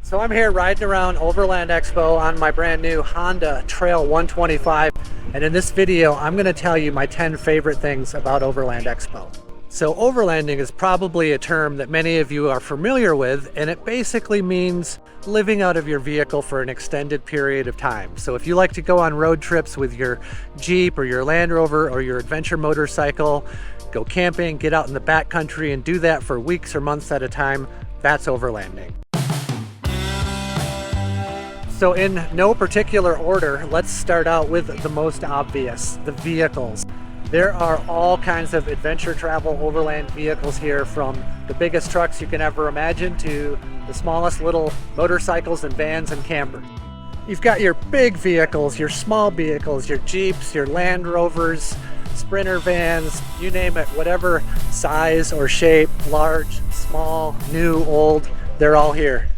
So I'm here riding around Overland Expo on my brand new Honda Trail 125, and in this video I'm going to tell you my 10 favorite things about Overland Expo. So overlanding is probably a term that many of you are familiar with, and it basically means living out of your vehicle for an extended period of time. So if you like to go on road trips with your Jeep or your Land Rover or your adventure motorcycle, go camping, get out in the backcountry and do that for weeks or months at a time, that's overlanding. So in no particular order, let's start out with the most obvious, the vehicles. There are all kinds of adventure travel overland vehicles here, from the biggest trucks you can ever imagine to the smallest little motorcycles and vans and campers. You've got your big vehicles, your small vehicles, your Jeeps, your Land Rovers, Sprinter vans, you name it, whatever size or shape, large, small, new, old, they're all here.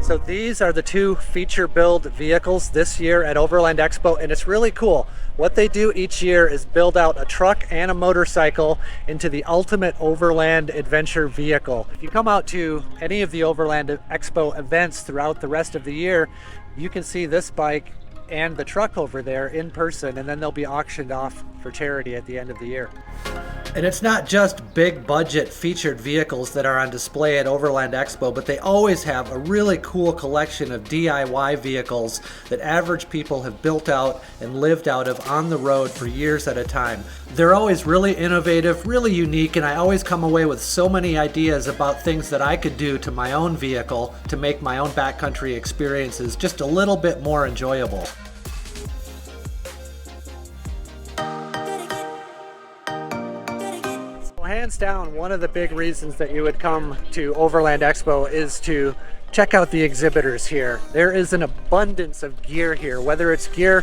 So these are the two feature build vehicles this year at Overland Expo, and it's really cool. What they do each year is build out a truck and a motorcycle into the ultimate overland adventure vehicle. If you come out to any of the Overland Expo events throughout the rest of the year, you can see this bike and the truck over there in person, and then they'll be auctioned off for charity at the end of the year. And it's not just big budget featured vehicles that are on display at Overland Expo, but they always have a really cool collection of DIY vehicles that average people have built out and lived out of on the road for years at a time. They're always really innovative, really unique, and I always come away with so many ideas about things that I could do to my own vehicle to make my own backcountry experiences just a little bit more enjoyable. Hands down, one of the big reasons that you would come to Overland Expo is to check out the exhibitors here. There is an abundance of gear here, whether it's gear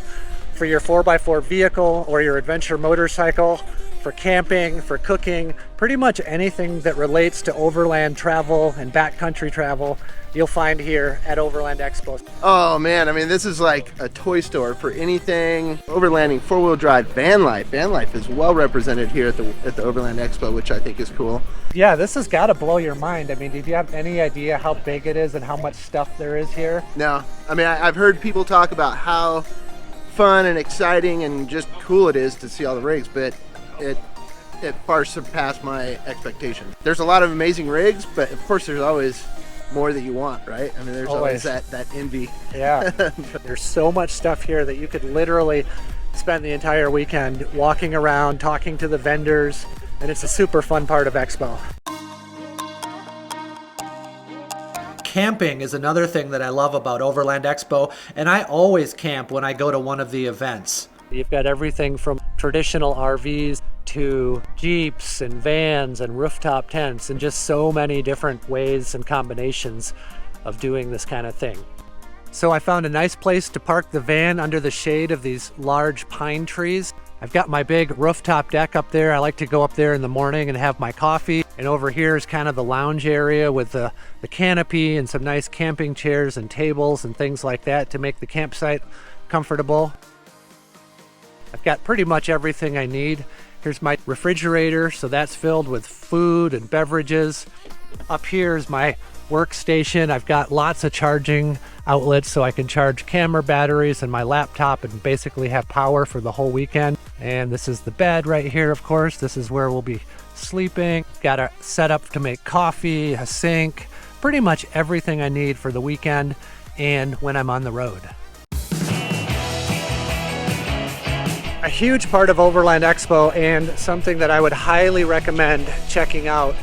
for your 4x4 vehicle or your adventure motorcycle, for camping, for cooking, pretty much anything that relates to overland travel and backcountry travel, you'll find here at Overland Expo. Oh man, I mean, this is like a toy store for anything overlanding, four-wheel drive, van life. Van life is well represented here at the Overland Expo, which I think is cool. Yeah, this has got to blow your mind. I mean, did you have any idea how big it is and how much stuff there is here? No, I mean, I've heard people talk about how fun and exciting and just cool it is to see all the rigs, but it far surpassed my expectations. There's a lot of amazing rigs, but of course there's always more that you want, right? I mean, there's always that envy. Yeah, there's so much stuff here that you could literally spend the entire weekend walking around, talking to the vendors, and it's a super fun part of Expo. Camping is another thing that I love about Overland Expo, and I always camp when I go to one of the events. You've got everything from traditional RVs to Jeeps and vans and rooftop tents, and just so many different ways and combinations of doing this kind of thing. So I found a nice place to park the van under the shade of these large pine trees. I've got my big rooftop deck up there. I like to go up there in the morning and have my coffee. And over here is kind of the lounge area with the canopy and some nice camping chairs and tables and things like that to make the campsite comfortable. I've got pretty much everything I need. Here's my refrigerator, so that's filled with food and beverages. Up here is my workstation. I've got lots of charging outlets so I can charge camera batteries and my laptop and basically have power for the whole weekend. And this is the bed right here, of course. This is where we'll be sleeping. Got a setup to make coffee, a sink, pretty much everything I need for the weekend and when I'm on the road. A huge part of Overland Expo, and something that I would highly recommend checking out,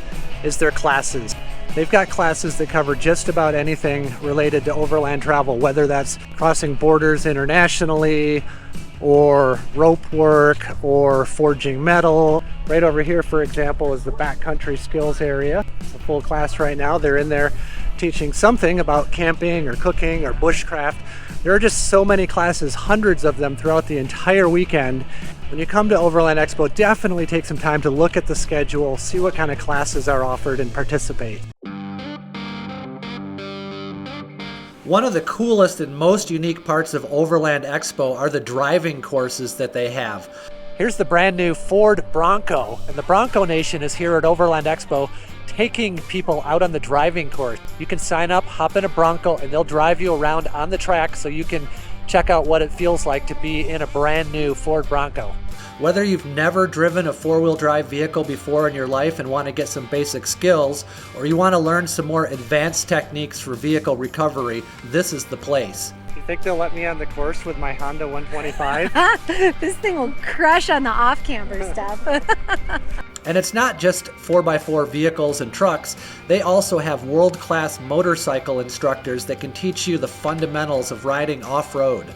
is their classes. They've got classes that cover just about anything related to overland travel, whether that's crossing borders internationally, or rope work, or forging metal. Right over here, for example, is the backcountry skills area. It's a full class right now. They're in there teaching something about camping or cooking or bushcraft. There are just so many classes, hundreds of them throughout the entire weekend. When you come to Overland Expo, definitely take some time to look at the schedule, see what kind of classes are offered, and participate. One of the coolest and most unique parts of Overland Expo are the driving courses that they have. Here's the brand new Ford Bronco, and the Bronco Nation is here at Overland Expo taking people out on the driving course. You can sign up, hop in a Bronco, and they'll drive you around on the track so you can check out what it feels like to be in a brand new Ford Bronco. Whether you've never driven a four-wheel drive vehicle before in your life and want to get some basic skills, or you want to learn some more advanced techniques for vehicle recovery, this is the place. You think they'll let me on the course with my Honda 125? This thing will crush on the off-camber stuff. And it's not just 4x4 vehicles and trucks, they also have world-class motorcycle instructors that can teach you the fundamentals of riding off-road.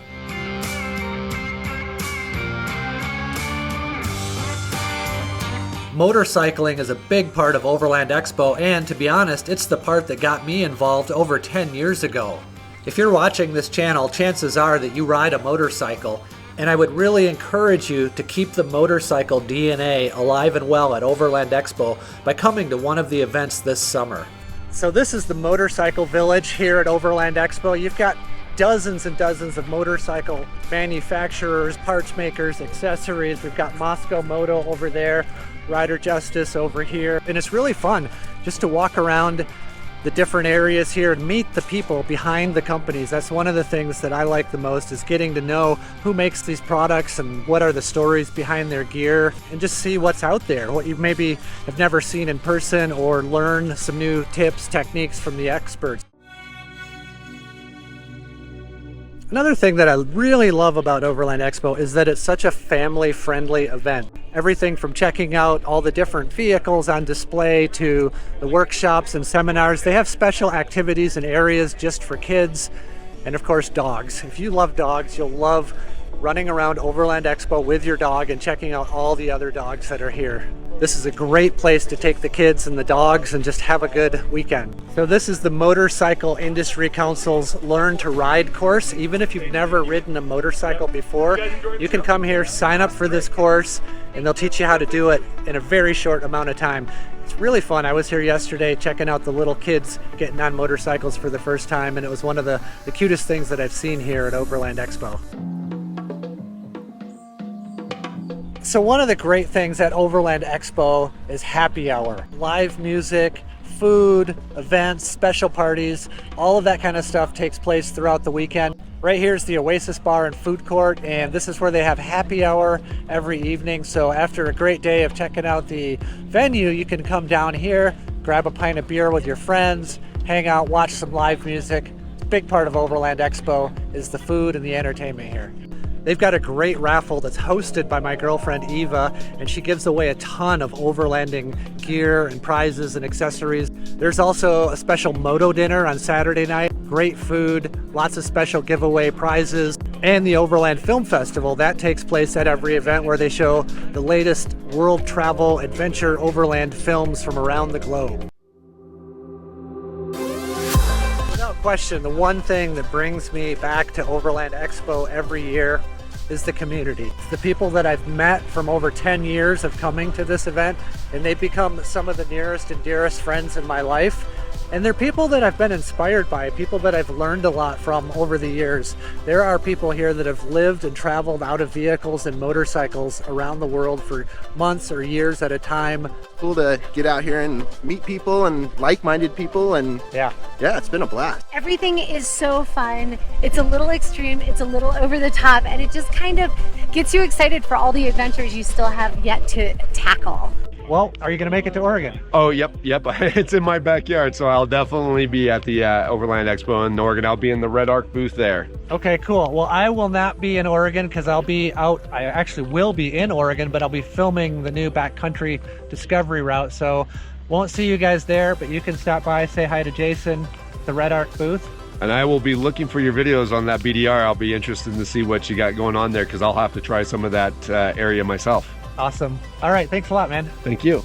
Motorcycling is a big part of Overland Expo, and to be honest, it's the part that got me involved over 10 years ago. If you're watching this channel, chances are that you ride a motorcycle, and I would really encourage you to keep the motorcycle DNA alive and well at Overland Expo by coming to one of the events this summer. So this is the motorcycle village here at Overland Expo. You've got dozens and dozens of motorcycle manufacturers, parts makers, accessories. We've got Moscow Moto over there, Rider Justice over here, and it's really fun just to walk around the different areas here and meet the people behind the companies. That's one of the things that I like the most, is getting to know who makes these products and what are the stories behind their gear, and just see what's out there, what you maybe have never seen in person, or learn some new tips, techniques from the experts. Another thing that I really love about Overland Expo is that it's such a family-friendly event. Everything from checking out all the different vehicles on display to the workshops and seminars. They have special activities and areas just for kids, and of course dogs. If you love dogs, you'll love running around Overland Expo with your dog and checking out all the other dogs that are here. This is a great place to take the kids and the dogs and just have a good weekend. So this is the Motorcycle Industry Council's Learn to Ride course. Even if you've never ridden a motorcycle before, you can come here, sign up for this course, and they'll teach you how to do it in a very short amount of time. It's really fun. I was here yesterday checking out the little kids getting on motorcycles for the first time, and it was one of the cutest things that I've seen here at Overland Expo. So one of the great things at Overland Expo is happy hour. Live music, food, events, special parties, all of that kind of stuff takes place throughout the weekend. Right here is the Oasis Bar and Food Court, and this is where they have happy hour every evening. So after a great day of checking out the venue, you can come down here, grab a pint of beer with your friends, hang out, watch some live music. A big part of Overland Expo is the food and the entertainment here. They've got a great raffle that's hosted by my girlfriend Eva, and she gives away a ton of overlanding gear and prizes and accessories. There's also a special moto dinner on Saturday night, great food, lots of special giveaway prizes, and the Overland Film Festival. That takes place at every event, where they show the latest world travel, adventure, overland films from around the globe. Question, the one thing that brings me back to Overland Expo every year is the community. The people that I've met from over 10 years of coming to this event, and they've become some of the nearest and dearest friends in my life. And they're people that I've been inspired by, people that I've learned a lot from over the years. There are people here that have lived and traveled out of vehicles and motorcycles around the world for months or years at a time. Cool to get out here and meet people and like-minded people, and yeah, it's been a blast. Everything is so fun. It's a little extreme, it's a little over the top, and it just kind of gets you excited for all the adventures you still have yet to tackle. Well, are you going to make it to Oregon? Oh, yep. It's in my backyard, so I'll definitely be at the Overland Expo in Oregon. I'll be in the Red Arc booth there. Okay, cool. Well, I will not be in Oregon because I'll be out. I actually will be in Oregon, but I'll be filming the new backcountry discovery route. So won't see you guys there, but you can stop by, say hi to Jason at the Red Arc booth. And I will be looking for your videos on that BDR. I'll be interested to see what you got going on there, because I'll have to try some of that area myself. Awesome. All right, thanks a lot, man. Thank you.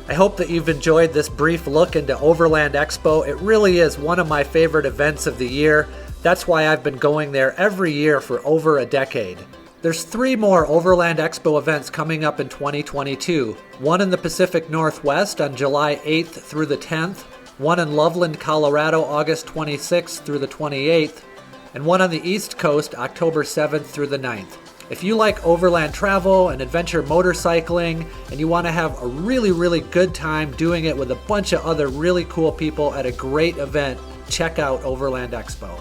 I hope that you've enjoyed this brief look into Overland Expo. It really is one of my favorite events of the year. That's why I've been going there every year for over a decade. There's 3 more Overland Expo events coming up in 2022. One in the Pacific Northwest on July 8th through the 10th, one in Loveland, Colorado, August 26th through the 28th, and one on the East Coast, October 7th through the 9th. If you like overland travel and adventure motorcycling and you want to have a really good time doing it with a bunch of other really cool people at a great event, check out Overland Expo.